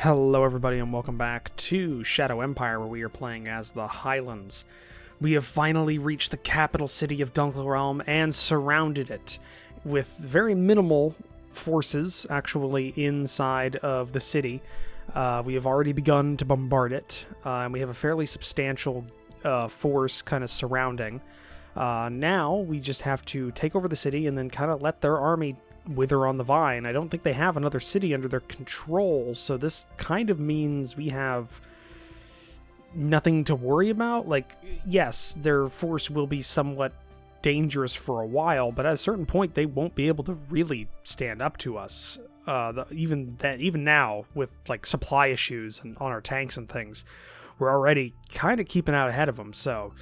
Hello everybody and welcome back to Shadow Empire, where we are playing as the Highlands. We have finally reached the capital city of Dunkelrealm and surrounded it with very minimal forces actually inside of the city. We have already begun to bombard it, and we have a fairly substantial force kind of surrounding. Now we just have to take over the city and then kind of let their army wither on the vine. I don't think they have another city under their control, so this kind of means we have nothing to worry about. Like, yes, their force will be somewhat dangerous for a while, but at a certain point they won't be able to really stand up to us. Even now, with like supply issues and on our tanks and things, we're already kind of keeping out ahead of them, so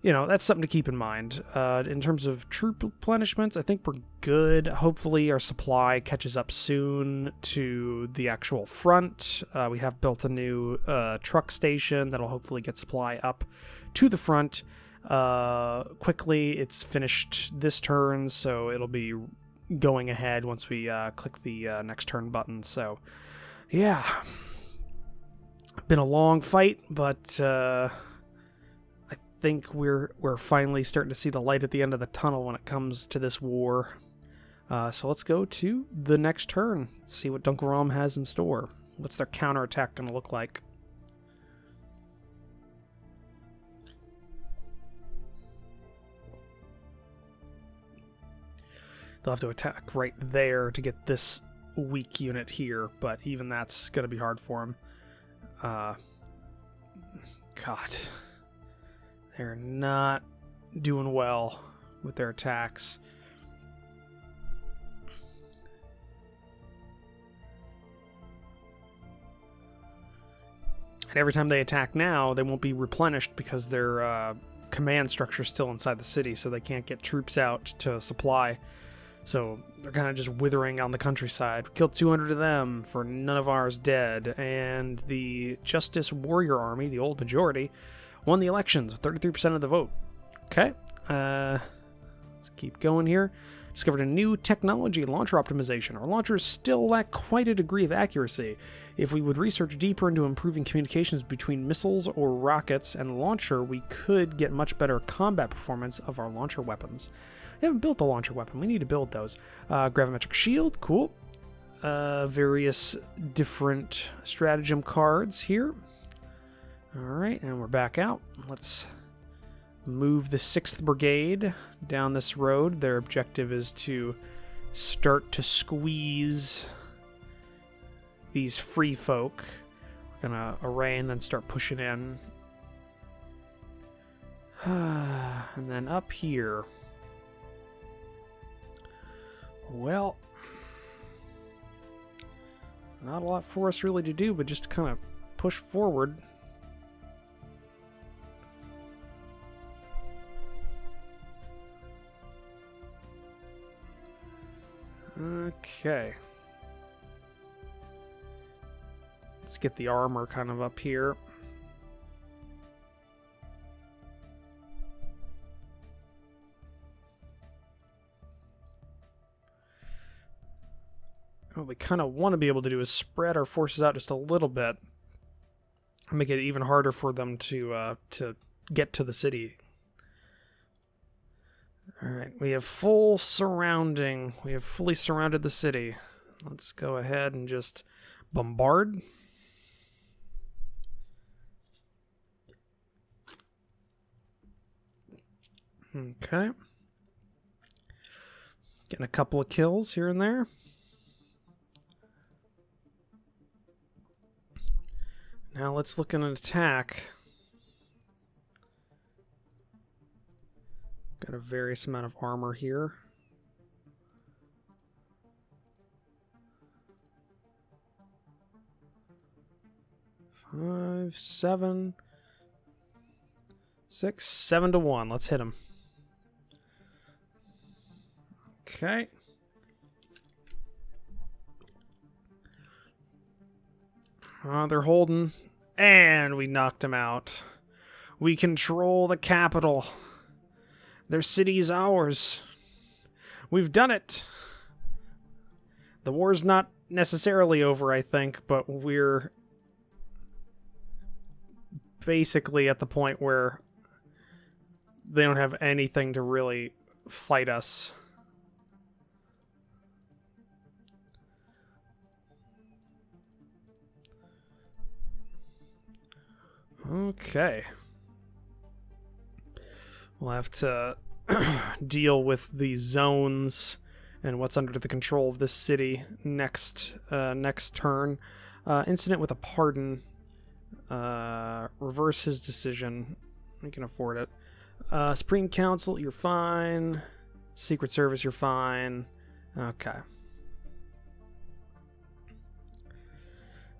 that's something to keep in mind. In terms of troop replenishments, I think we're good. Hopefully our supply catches up soon to the actual front. We have built a new truck station that'll hopefully get supply up to the front quickly. It's finished this turn, so it'll be going ahead once we click the next turn button. So, yeah. Been a long fight, but I think we're finally starting to see the light at the end of the tunnel when it comes to this war. So let's go to the next turn. Let's see what Dunkelrealm has in store. What's their counterattack going to look like? They'll have to attack right there to get this weak unit here, but even that's going to be hard for them. God. They're not doing well with their attacks. And every time they attack now, they won't be replenished because their command structure is still inside the city, so they can't get troops out to supply. So they're kind of just withering on the countryside. We killed 200 of them for none of ours dead. And the Justice Warrior Army, the old majority, won the elections with 33% of the vote. Okay, let's keep going here. Discovered a new technology in launcher optimization. Our launchers still lack quite a degree of accuracy. If we would research deeper into improving communications between missiles or rockets and the launcher, we could get much better combat performance of our launcher weapons. We haven't built a launcher weapon. We need to build those. Gravimetric shield, cool. Various different stratagem cards here. Alright, and we're back out. Let's move the 6th Brigade down this road. Their objective is to start to squeeze these free folk. We're going to array and then start pushing in. And then up here. Well, not a lot for us really to do, but just kind of push forward. Okay. Let's get the armor kind of up here. What we kind of want to be able to do is spread our forces out just a little bit. Make it even harder for them to get to the city. Alright, we have full surrounding. We have fully surrounded the city. Let's go ahead and just bombard. Okay. Getting a couple of kills here and there. Now let's look at an attack. Got a various amount of armor here. Five, 7, 6, 7 to 1. Let's hit him. Okay. They're holding. And we knocked him out. We control the capital. Their city is ours. We've done it. The war's not necessarily over, I think, but we're basically at the point where they don't have anything to really fight us. Okay. We'll have to deal with the zones and what's under the control of this city next turn. Incident with a pardon. Reverse his decision. We can afford it. Supreme Council, you're fine. Secret Service, you're fine. Okay.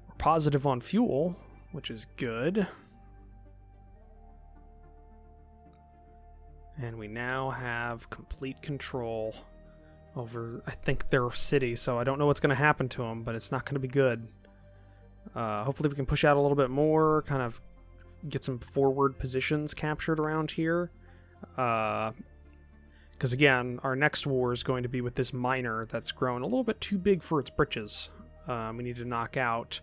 We're positive on fuel, which is good. And we now have complete control over, I think, their city, so I don't know what's going to happen to them, but it's not going to be good. Hopefully we can push out a little bit more, kind of get some forward positions captured around here. Because, again, our next war is going to be with this miner that's grown a little bit too big for its britches. We need to knock out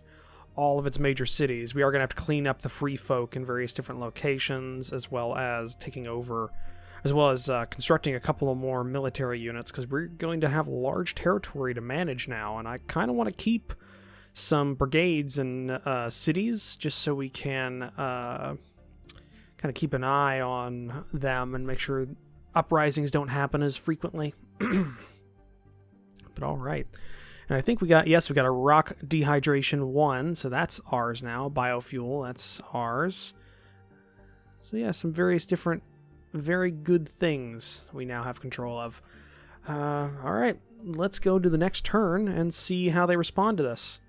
all of its major cities. We are going to have to clean up the free folk in various different locations, as well as taking over, as well as constructing a couple of more military units, because we're going to have large territory to manage now, and I kind of want to keep some brigades and cities, just so we can kind of keep an eye on them and make sure uprisings don't happen as frequently. But all right. And I think we got a rock dehydration 1, so that's ours now. Biofuel, that's ours. So yeah, some various different very good things we now have control of. All right, let's go to the next turn and see how they respond to this.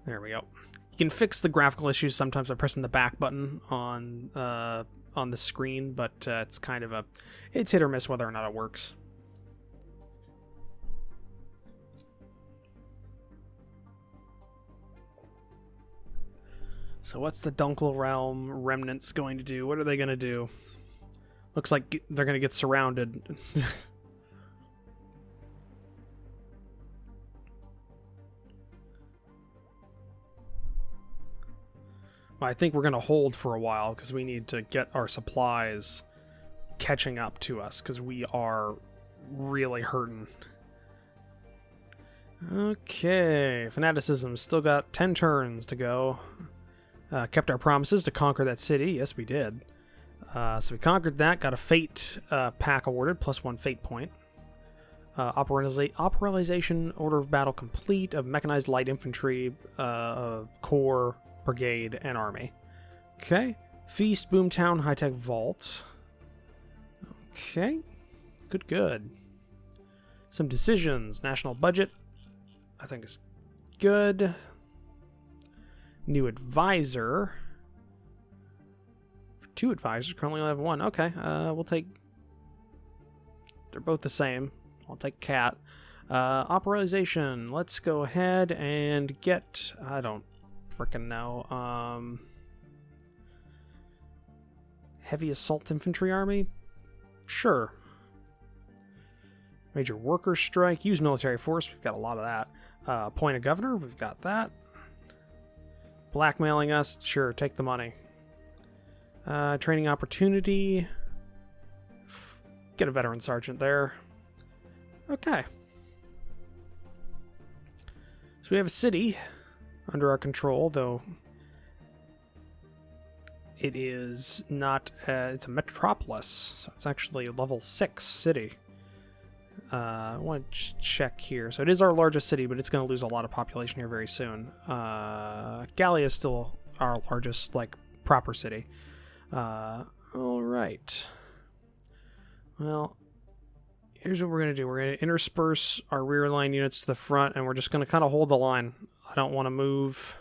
There we go. You can fix the graphical issues sometimes by pressing the back button on the screen, but it's kind of it's hit or miss whether or not it works. So what's the Dunkel Realm remnants going to do? What are they going to do? Looks like they're going to get surrounded. Well, I think we're going to hold for a while because we need to get our supplies catching up to us because we are really hurting. Okay, fanaticism. Still got 10 turns to go. Kept our promises to conquer that city. Yes, we did. So we conquered that. Got a fate pack awarded, +1 fate point. Operationalization order of battle complete of mechanized light infantry, corps, brigade, and army. Okay. Feast, Boomtown, high-tech vault. Okay. Good. Some decisions. National budget, I think is good. New advisor. 2 advisors. Currently only have 1. Okay. We'll take... They're both the same. I'll take Cat. Operationalization. Let's go ahead and get... I don't frickin' know. Heavy assault infantry army? Sure. Major worker strike. Use military force. We've got a lot of that. Appoint a governor. We've got that. Blackmailing us. Sure, take the money. Training opportunity. Get a veteran sergeant there. Okay. So we have a city under our control, though it is not... it's a metropolis, so it's actually a level 6 city. I want to check here. So it is our largest city, but it's going to lose a lot of population here very soon. Gallia is still our largest, proper city. Alright. Well, here's what we're going to do. We're going to intersperse our rear line units to the front, and we're just going to kind of hold the line. I don't want to move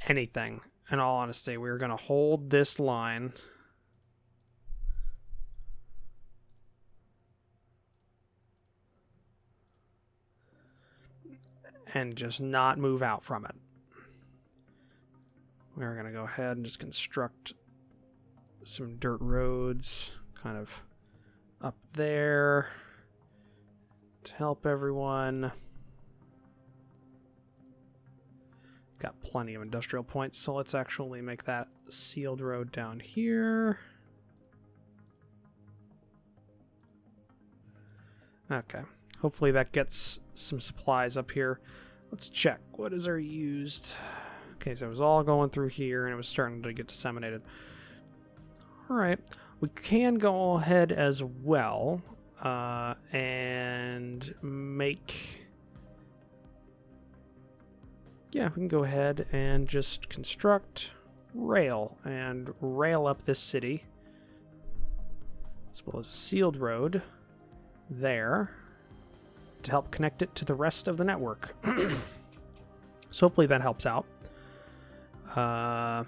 anything. In all honesty, we're going to hold this line. And just not move out from it. We're going to go ahead and just construct some dirt roads kind of up there to help everyone. Got plenty of industrial points, so let's actually make that sealed road down here. Okay. Hopefully that gets some supplies up here. Let's check. What is our used? Okay, so it was all going through here, and it was starting to get disseminated. Alright. We can go ahead as well and make... Yeah, we can go ahead and just construct rail and rail up this city, as well as a sealed road there to help connect it to the rest of the network. So hopefully that helps out. I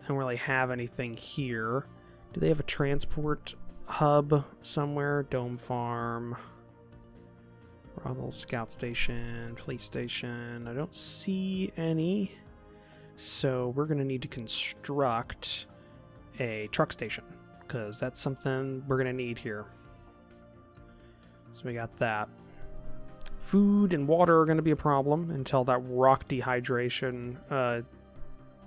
don't really have anything here. Do they have a transport hub somewhere? Dome Farm, Ronald Scout Station, Police Station. I don't see any. So we're going to need to construct a truck station, because that's something we're going to need here. So we got that. Food and water are going to be a problem until that rock dehydration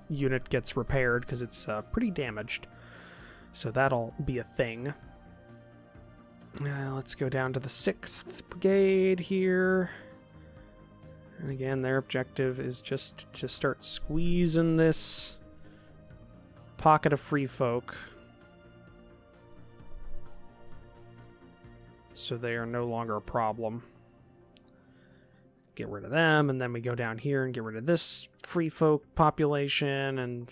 unit gets repaired, because it's pretty damaged. So that'll be a thing. Let's go down to the 6th Brigade here. And again, their objective is just to start squeezing this pocket of free folk, so they are no longer a problem. Get rid of them, and then we go down here and get rid of this free folk population, and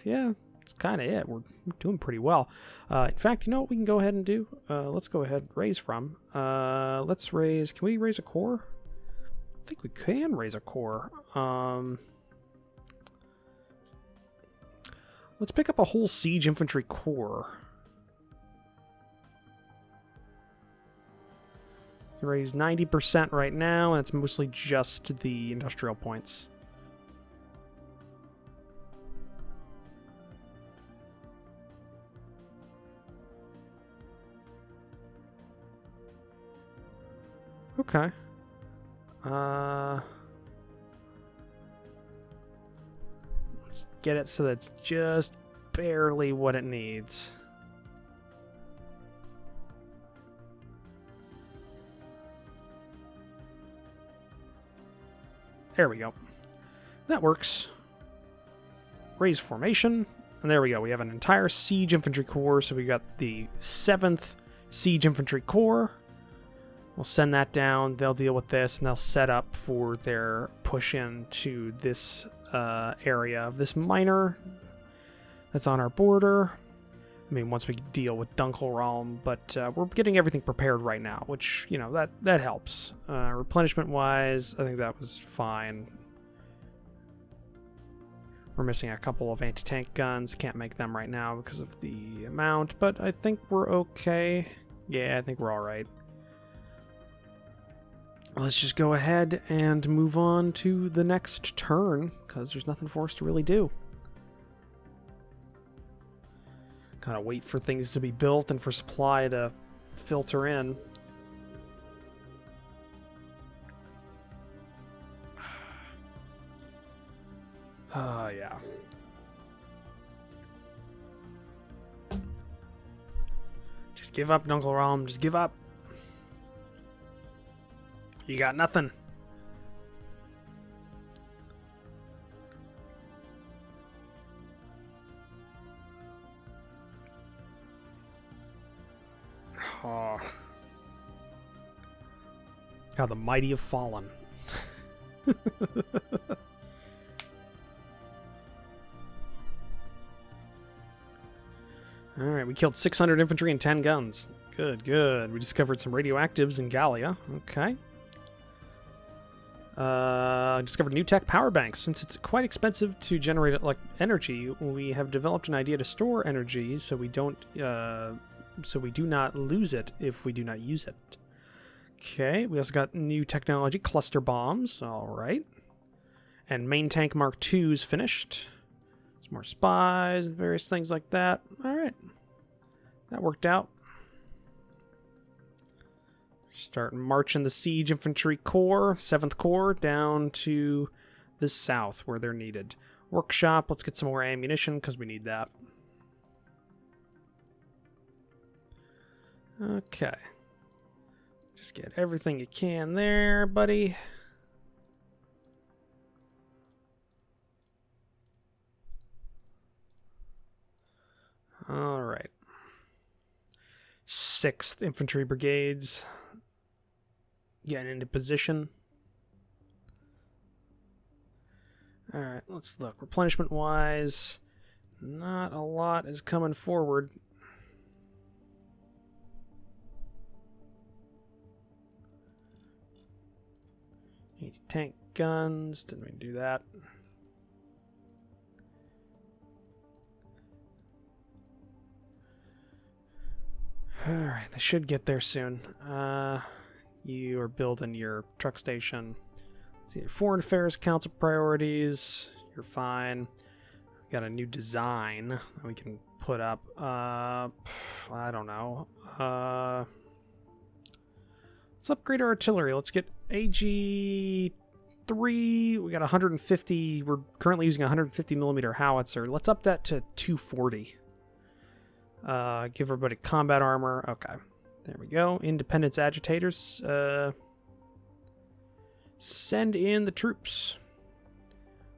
yeah, that's kind of it. We're doing pretty well. In fact, you know what we can go ahead and do? Let's go ahead and raise from. Let's raise... Can we raise a core? I think we can raise a core. Let's pick up a whole siege infantry corps. Raise 90% right now, and it's mostly just the industrial points. Okay. Let's get it so that's just barely what it needs. There we go. That works. Raise formation. And there we go. We have an entire siege infantry corps. So we got the 7th siege infantry corps. We'll send that down. They'll deal with this, and they'll set up for their push into this area of this miner that's on our border. I mean, once we deal with Dunkelraum, but we're getting everything prepared right now, which, you know, that helps. Replenishment-wise, I think that was fine. We're missing a couple of anti-tank guns. Can't make them right now because of the amount, but I think we're okay. Yeah, I think we're all right. Let's just go ahead and move on to the next turn, because there's nothing for us to really do. Kind of wait for things to be built and for supply to filter in. Yeah. Just give up, Dunkelraum. Just give up. You got nothing. Oh. How the mighty have fallen. Alright, we killed 600 infantry and 10 guns. Good, good. We discovered some radioactives in Gallia. Okay. Discovered new tech power banks. Since it's quite expensive to generate energy, we have developed an idea to store energy so we don't... so we do not lose it if we do not use it. Okay, we also got new technology, cluster bombs. Alright. And main tank Mark II's finished. Some more spies and various things like that. Alright. That worked out. Start marching the siege infantry corps, 7th Corps, down to this south where they're needed. Workshop, let's get some more ammunition because we need that. Okay. Just get everything you can there, buddy. All right. 6th Infantry Brigades getting into position. All right, let's look. Replenishment-wise, not a lot is coming forward. Tank guns, didn't mean to do that. Alright, they should get there soon. You are building your truck station. Let's see, Foreign Affairs Council priorities. You're fine. We got a new design that we can put up. I don't know. Let's upgrade our artillery. Let's get AG3. We got 150. We're currently using a 150 millimeter howitzer. Let's up that to 240. Give everybody combat armor. Okay. There we go. Independence agitators. Send in the troops.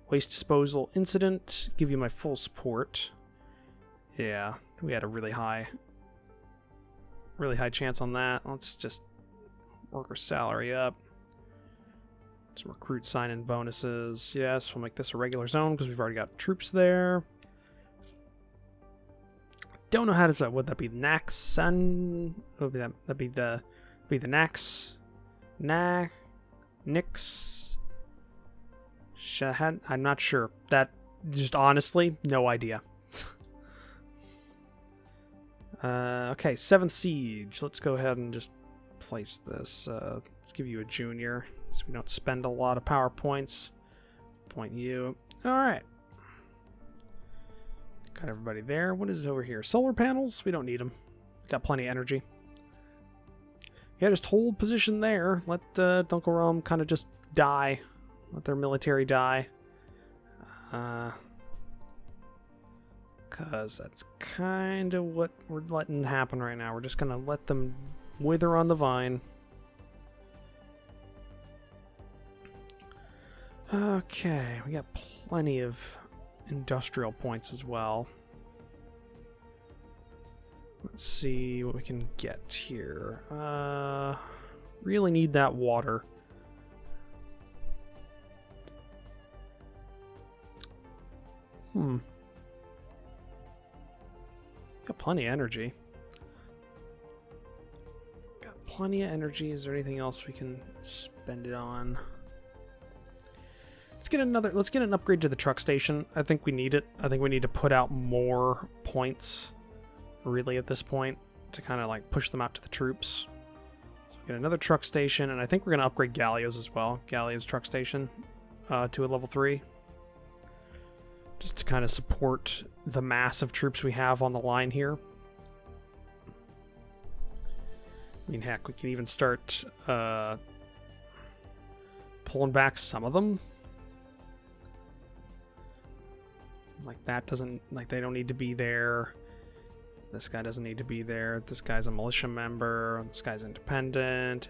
Waste disposal incident. Give you my full support. Yeah, we had a really high chance on that. Let's just work our salary up. Some recruit sign-in bonuses. Yes, we'll make this a regular zone because we've already got troops there. Don't know how to. Would that be Naxan? Would be that? That'd be the Nax, Nix, Shahad. I'm not sure. That just honestly, no idea. Okay, 7th Siege. Let's go ahead and just place this. Let's give you a junior so we don't spend a lot of power points. Point you. All right. Got everybody there. What is over here? Solar panels? We don't need them. Got plenty of energy. Yeah, just hold position there. Let Dunkelraum kind of just die. Let their military die. Because that's kind of what we're letting happen right now. We're just going to let them wither on the vine. Okay, we got plenty of industrial points as well. Let's see what we can get here. Really need that water. Got plenty of energy. Got plenty of energy. Is there anything else we can spend it on? Let's get an upgrade to the truck station. I think we need it. I think we need to put out more points, really, at this point, to kind of like push them out to the troops. So we get another truck station, and I think we're going to upgrade Gallios as well. Gallios truck station to a level 3. Just to kind of support the mass of troops we have on the line here. I mean, heck, we can even start pulling back some of them. Like that doesn't, like they don't need to be there. This guy doesn't need to be there. This guy's a militia member. This guy's independent.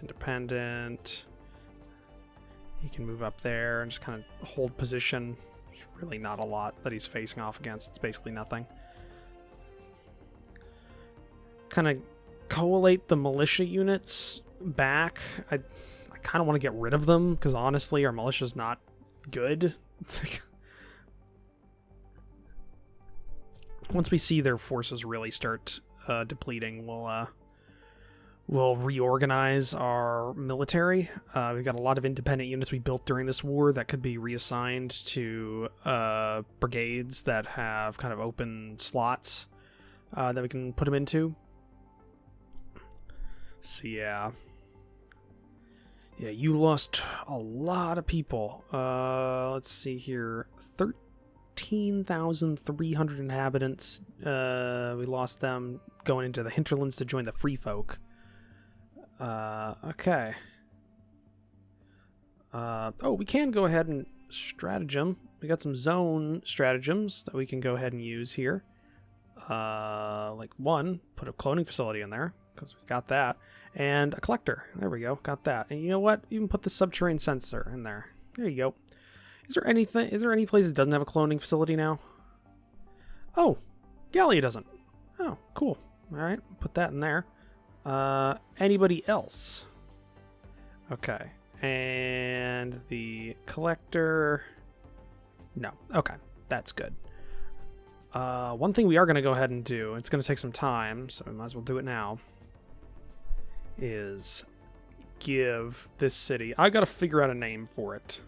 He can move up there and just kind of hold position. There's really not a lot that he's facing off against. It's basically nothing. Kind of collate the militia units back. I kind of want to get rid of them because honestly our militia's not good. Once we see their forces really start depleting, we'll reorganize our military. We've got a lot of independent units we built during this war that could be reassigned to brigades that have kind of open slots that we can put them into. So yeah, you lost a lot of people. Let's see here, 13,300 inhabitants. We lost them going into the hinterlands to join the free folk. Okay. Oh, we can go ahead and stratagem. We got some zone stratagems that we can go ahead and use here. Like one, put a cloning facility in there, because we've got that. And a collector. There we go. Got that. And you know what? Even put the subterranean sensor in there. There you go. Is there any place that doesn't have a cloning facility now? Oh, Gallia doesn't. Oh, cool. Alright, put that in there. Anybody else? Okay. And the collector... No. Okay, that's good. One thing we are going to go ahead and do, it's going to take some time, so we might as well do it now, is give this city... I got to figure out a name for it.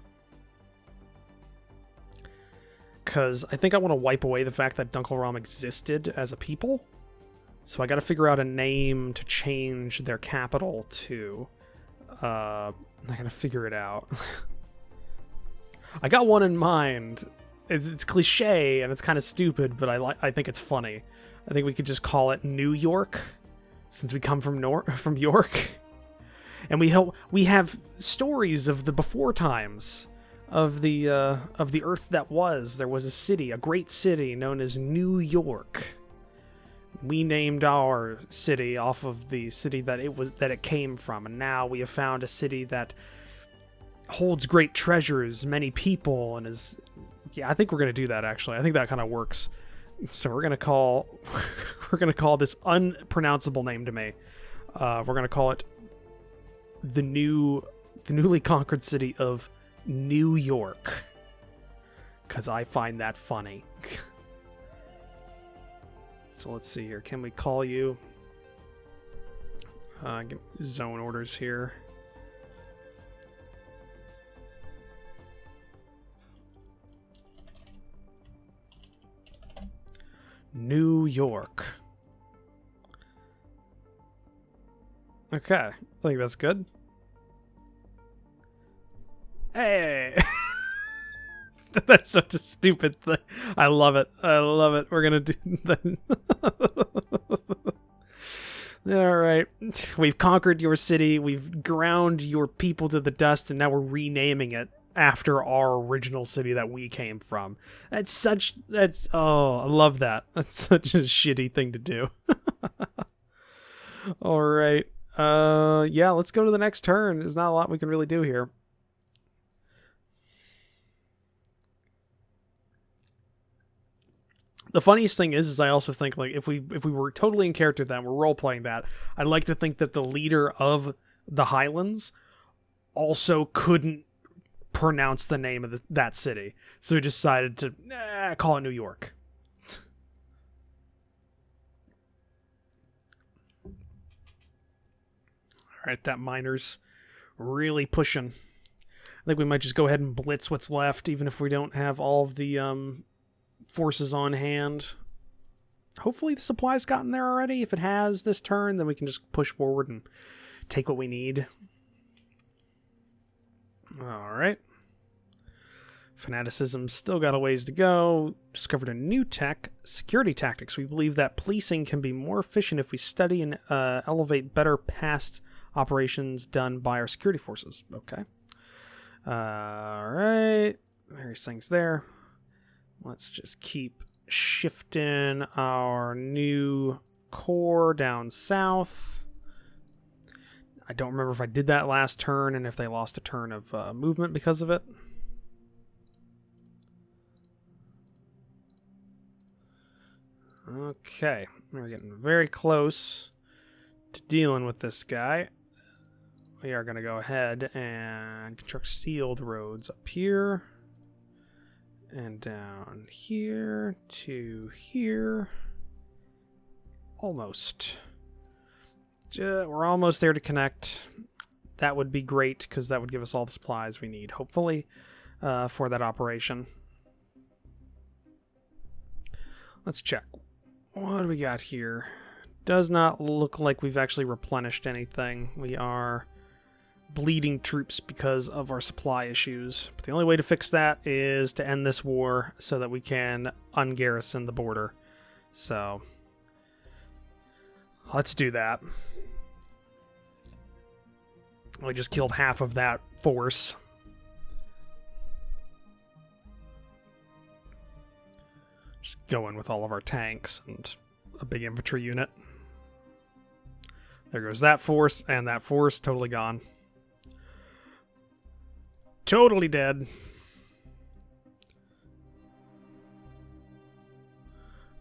Because I think I want to wipe away the fact that Dunkelraum existed as a people. So I got to figure out a name to change their capital to. I got to figure it out. I got one in mind. It's cliche and it's kind of stupid, but I think it's funny. I think we could just call it New York, since we come from York, and we have stories of the before times. Of the Earth that was. There was a city, a great city known as New York. We named our city off of the city that it came from, and now we have found a city that holds great treasures, many people, and is... Yeah, I think we're gonna do that actually. I think that kind of works. So we're gonna call this unpronounceable name to me. We're gonna call it the newly conquered city of New York, because I find that funny. So let's see here. Can we call you? Get zone orders here. New York. Okay, I think that's good. Hey! That's such a stupid thing. I love it. I love it. We're gonna do that. Alright. We've conquered your city. We've ground your people to the dust, and now we're renaming it after our original city that we came from. Oh, I love that. That's such a shitty thing to do. Alright. Yeah, let's go to the next turn. There's not a lot we can really do here. The funniest thing is I also think, like, if we were totally in character then, we're role-playing that, I'd like to think that the leader of the Highlands also couldn't pronounce the name of that city. So he decided to call it New York. Alright, that miner's really pushing. I think we might just go ahead and blitz what's left, even if we don't have all of the forces on hand. Hopefully the supply's gotten there already. If it has this turn, then we can just push forward and take what we need. Alright. Fanaticism's still got a ways to go. Discovered a new tech, security tactics. We believe that policing can be more efficient if we study and elevate better past operations done by our security forces. Okay. Alright. Various things there. Let's just keep shifting our new core down south. I don't remember if I did that last turn and if they lost a turn of movement because of it. Okay, we're getting very close to dealing with this guy. We are going to go ahead and construct sealed roads up here. And down here to here. Almost. We're almost there to connect. That would be great, because that would give us all the supplies we need, hopefully, for that operation. Let's check. What do we got here? Does not look like we've actually replenished anything. We are bleeding troops because of our supply issues. But the only way to fix that is to end this war so that we can ungarrison the border. So let's do that. We just killed half of that force. Just go in with all of our tanks and a big infantry unit. There goes that force, and that force totally gone. Totally dead.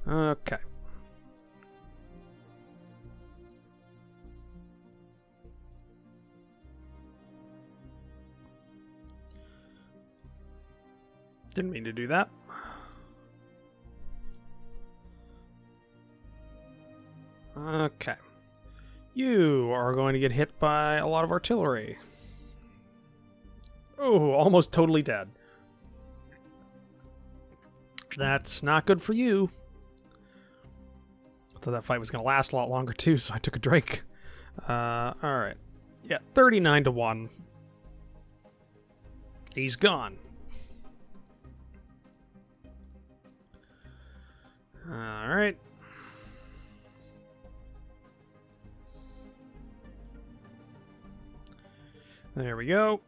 Okay. Didn't mean to do that. Okay. You are going to get hit by a lot of artillery. Oh, almost totally dead. That's not good for you. I thought that fight was going to last a lot longer too, so I took a drink. Alright. Yeah, 39-1. He's gone. Alright. There we go.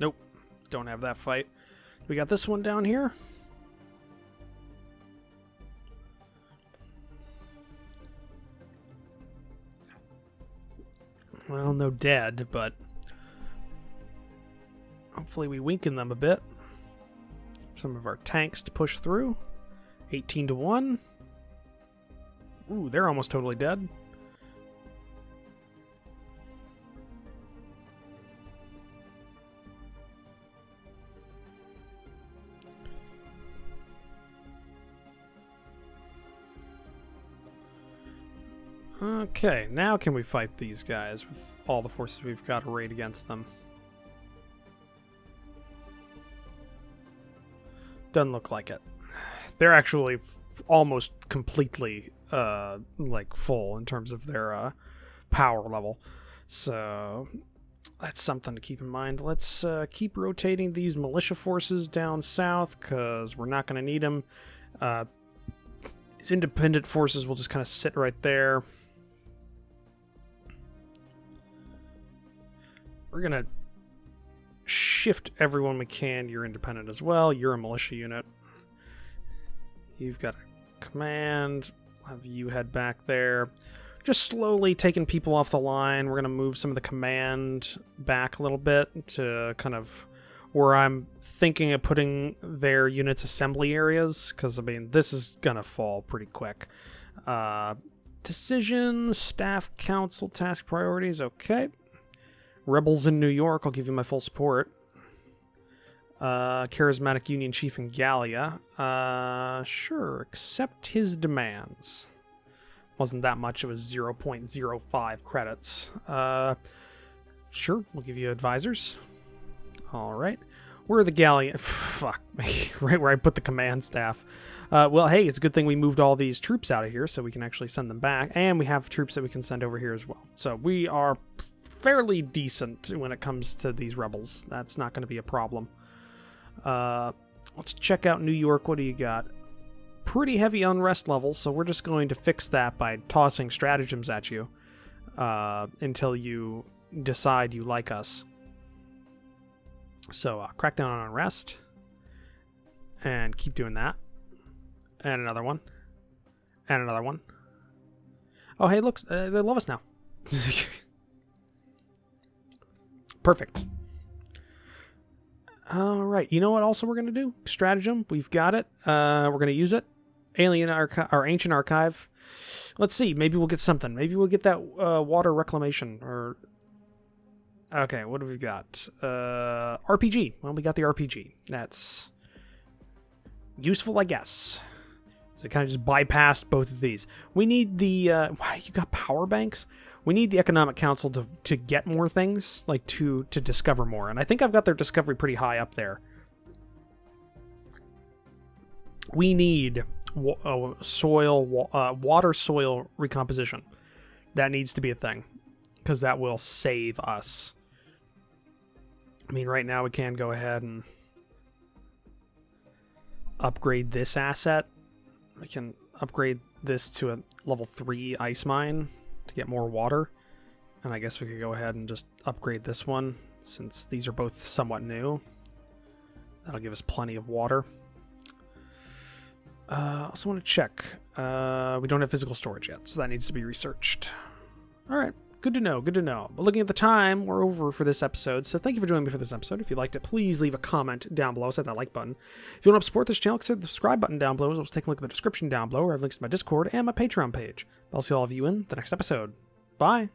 Nope. Don't have that fight. We got this one down here. Well, no dead, but hopefully we weaken them a bit. Some of our tanks to push through. 18-1. Ooh, they're almost totally dead. Okay, now can we fight these guys with all the forces we've got arrayed against them? Doesn't look like it. They're actually almost completely like full in terms of their power level. So that's something to keep in mind. Let's keep rotating these militia forces down south because we're not going to need them. These independent forces will just kind of sit right there. We're going to shift everyone we can. You're independent as well. You're a militia unit. You've got a command. Have you head back there. Just slowly taking people off the line. We're going to move some of the command back a little bit to kind of where I'm thinking of putting their units' assembly areas, because, I mean, this is going to fall pretty quick. Decisions, staff council, task priorities, okay. Rebels in New York, I'll give you my full support. Charismatic Union Chief in Gallia. Sure, accept his demands. Wasn't that much, it was 0.05 credits. Sure, we'll give you advisors. Alright. Where are the Gallia? Fuck me. Right where I put the command staff. Well, hey, it's a good thing we moved all these troops out of here so we can actually send them back. And we have troops that we can send over here as well. So we are fairly decent when it comes to these rebels. That's not going to be a problem. Let's check out New York. What do you got? Pretty heavy unrest level, so we're just going to fix that by tossing stratagems at you until you decide you like us. So crack down on unrest and keep doing that. And another one. And another one. Oh, hey, look, they love us now. Perfect. All right. You know what also we're going to do? Stratagem. We've got it. We're going to use it. Alien or Ancient Archive. Let's see. Maybe we'll get something. Maybe we'll get that water reclamation. Or okay, what have we got? RPG. Well, we got the RPG. That's useful, I guess. So we kind of just bypassed both of these. We need the... you got power banks? We need the Economic Council to get more things, like to discover more. And I think I've got their discovery pretty high up there. We need water-soil recomposition. That needs to be a thing, because that will save us. I mean, right now we can go ahead and upgrade this asset. We can upgrade this to a level 3 ice mine to get more water. And I guess we could go ahead and just upgrade this one, since these are both somewhat new. That'll give us plenty of water. I also want to check. We don't have physical storage yet, so that needs to be researched. Alright, good to know, good to know. But looking at the time, we're over for this episode, so thank you for joining me for this episode. If you liked it, please leave a comment down below. Hit that like button. If you want to support this channel, consider the subscribe button down below. Also, take a look at the description down below, where I have links to my Discord and my Patreon page. I'll see all of you in the next episode. Bye!